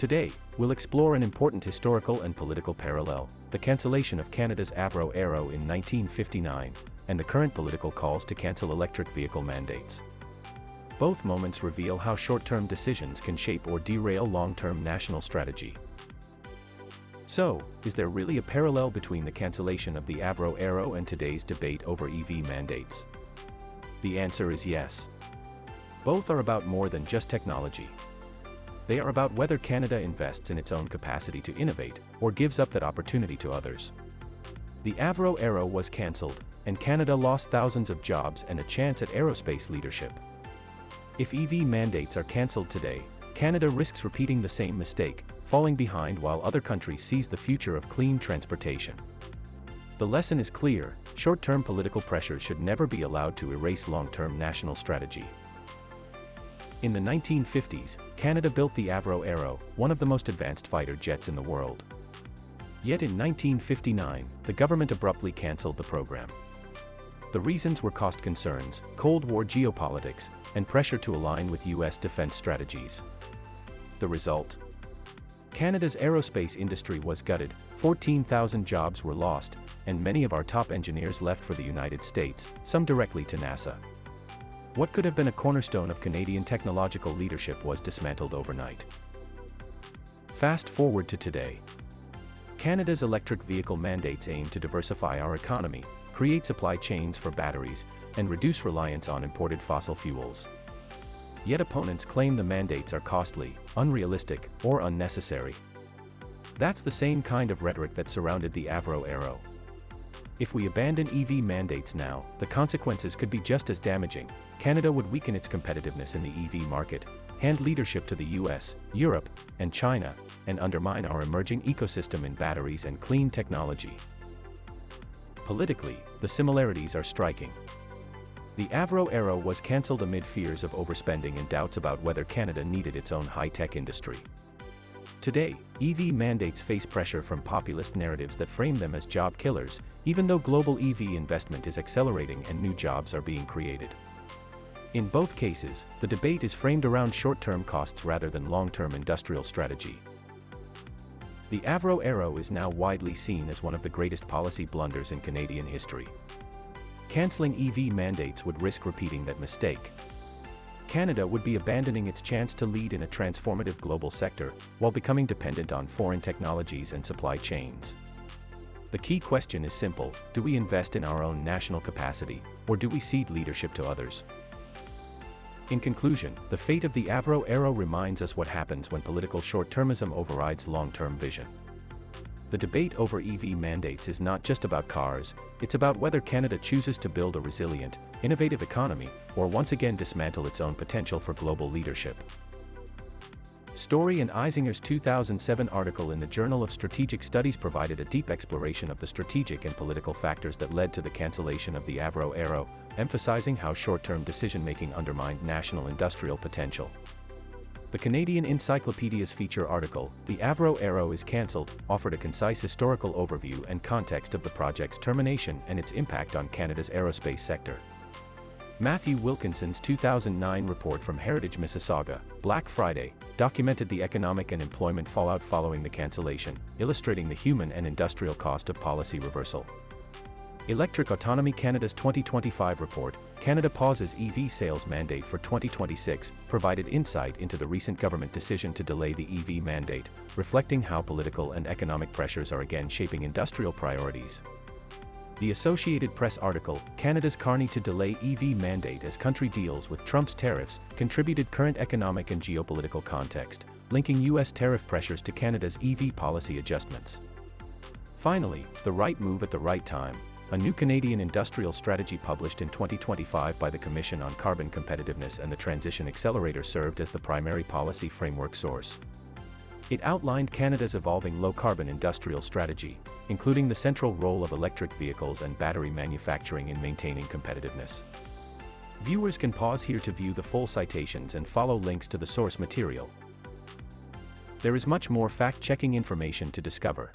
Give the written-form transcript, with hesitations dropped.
Today, we'll explore an important historical and political parallel, the cancellation of Canada's Avro Arrow in 1959, and the current political calls to cancel electric vehicle mandates. Both moments reveal how short-term decisions can shape or derail long-term national strategy. So, is there really a parallel between the cancellation of the Avro Arrow and today's debate over EV mandates? The answer is yes. Both are about more than just technology. They are about whether Canada invests in its own capacity to innovate, or gives up that opportunity to others. The Avro Arrow was cancelled, and Canada lost thousands of jobs and a chance at aerospace leadership. If EV mandates are cancelled today, Canada risks repeating the same mistake, falling behind while other countries seize the future of clean transportation. The lesson is clear: short-term political pressures should never be allowed to erase long-term national strategy. In the 1950s, Canada built the Avro Arrow, one of the most advanced fighter jets in the world. Yet in 1959, the government abruptly cancelled the program. The reasons were cost concerns, Cold War geopolitics, and pressure to align with U.S. defense strategies. The result? Canada's aerospace industry was gutted, 14,000 jobs were lost, and many of our top engineers left for the United States, some directly to NASA. What could have been a cornerstone of Canadian technological leadership was dismantled overnight. Fast forward to today. Canada's electric vehicle mandates aim to diversify our economy, create supply chains for batteries, and reduce reliance on imported fossil fuels. Yet opponents claim the mandates are costly, unrealistic, or unnecessary. That's the same kind of rhetoric that surrounded the Avro Arrow. If we abandon EV mandates now, the consequences could be just as damaging. Canada would weaken its competitiveness in the EV market, hand leadership to the US, Europe, and China, and undermine our emerging ecosystem in batteries and clean technology. Politically, the similarities are striking. The Avro Arrow was cancelled amid fears of overspending and doubts about whether Canada needed its own high-tech industry. Today, EV mandates face pressure from populist narratives that frame them as job killers, even though global EV investment is accelerating and new jobs are being created. In both cases, the debate is framed around short-term costs rather than long-term industrial strategy. The Avro Arrow is now widely seen as one of the greatest policy blunders in Canadian history. Cancelling EV mandates would risk repeating that mistake. Canada would be abandoning its chance to lead in a transformative global sector, while becoming dependent on foreign technologies and supply chains. The key question is simple: do we invest in our own national capacity, or do we cede leadership to others? In conclusion, the fate of the Avro Arrow reminds us what happens when political short-termism overrides long-term vision. The debate over EV mandates is not just about cars, it's about whether Canada chooses to build a resilient, innovative economy, or once again dismantle its own potential for global leadership. Story and Eisinger's 2007 article in the Journal of Strategic Studies provided a deep exploration of the strategic and political factors that led to the cancellation of the Avro Arrow, emphasizing how short-term decision-making undermined national industrial potential. The Canadian Encyclopedia's feature article, "The Avro Arrow is Cancelled," offered a concise historical overview and context of the project's termination and its impact on Canada's aerospace sector. Matthew Wilkinson's 2009 report from Heritage Mississauga, Black Friday, documented the economic and employment fallout following the cancellation, illustrating the human and industrial cost of policy reversal. Electric Autonomy Canada's 2025 report, Canada Pauses EV Sales Mandate for 2026, provided insight into the recent government decision to delay the EV mandate, reflecting how political and economic pressures are again shaping industrial priorities. The Associated Press article, Canada's Carney to Delay EV Mandate as Country Deals with Trump's Tariffs, contributed current economic and geopolitical context, linking U.S. tariff pressures to Canada's EV policy adjustments. Finally, the right move at the right time. A new Canadian industrial strategy published in 2025 by the Commission on Carbon Competitiveness and the Transition Accelerator served as the primary policy framework source. It outlined Canada's evolving low-carbon industrial strategy, including the central role of electric vehicles and battery manufacturing in maintaining competitiveness. Viewers can pause here to view the full citations and follow links to the source material. There is much more fact-checking information to discover.